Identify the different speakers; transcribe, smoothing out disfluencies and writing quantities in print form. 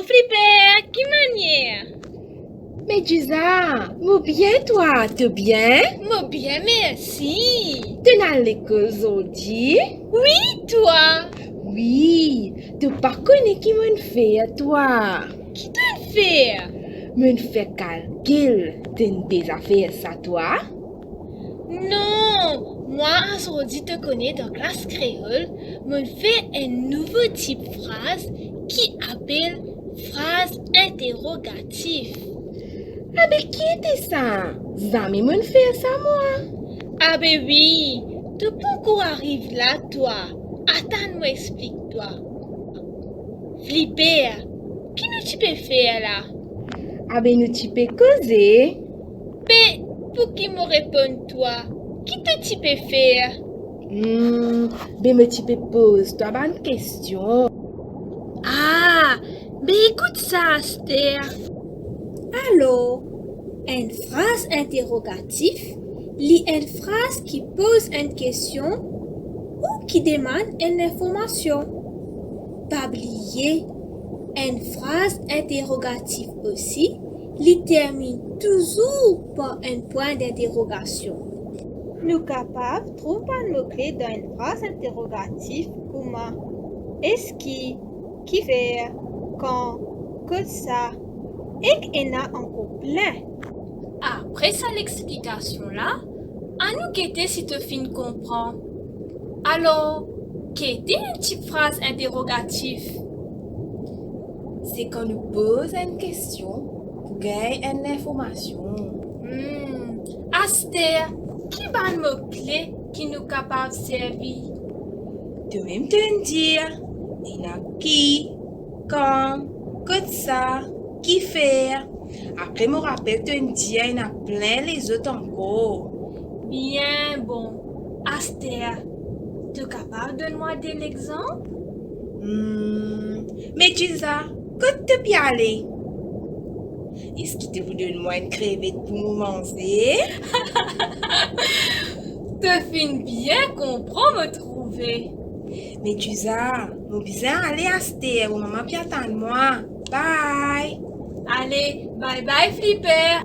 Speaker 1: Flipper, qui manière?
Speaker 2: Médusa, moi bien toi, tu bien?
Speaker 1: Moi bien, merci.
Speaker 2: Tu n'as l'école aujourd'hui?
Speaker 1: Oui, toi?
Speaker 2: Oui, tu pas connu qui m'en fait à toi?
Speaker 1: Qui t'a fait?
Speaker 2: M'en fait calcul, tu n'as déjà fait ça toi?
Speaker 1: Non, moi aujourd'hui te connais dans classe créole, me fait un nouveau type de phrase qui appelle phrase interrogative.
Speaker 2: Ah ben qui était ça? Zami m'en fait ça moi?
Speaker 1: Ah ben oui, tu peux encore arriver là toi. Attends, moi explique-toi. Flipper, qui nous tu peux faire là?
Speaker 2: Ah ben nous tu peux causer?
Speaker 1: Ben, pour qui me réponde toi? Qui te tu peux faire?
Speaker 2: Ben me tu peux poser toi bonne question.
Speaker 1: Ah, ben écoute ça, Esther. Alors, une phrase interrogative lit une phrase qui pose une question ou qui demande une information. Pas oublier, une phrase interrogative aussi lit termine toujours par un point d'interrogation. Nous capables de trouver un mot-clé dans une phrase interrogative comme est-ce qui fait, quand, que ça, et qu'il y en a encore plein. Après ça l'explication là, à nous guetter si tu fin comprends. Alors, qu'était une petite phrase interrogative?
Speaker 2: C'est quand nous pose une question pour gagner une information.
Speaker 1: Aster, qui va un mot-clé qui nous capable de servir?
Speaker 2: De même te dire, il y a qui, quand, que ça, qui faire. Après, me rappelle te dire, il y en a plein les autres encore.
Speaker 1: Bien bon. Aster, tu es capable de donner-moi de l'exemple?
Speaker 2: Mais tu sais, que tu peux aller? Est-ce que tu veux donner moi une crevette pour nous manger?
Speaker 1: Tu fin bien comprendre me trouver.
Speaker 2: Mais tu sais, nous besoin aller à Stère, où maman peut attendre moi. Bye!
Speaker 1: Allez, bye bye Flipper.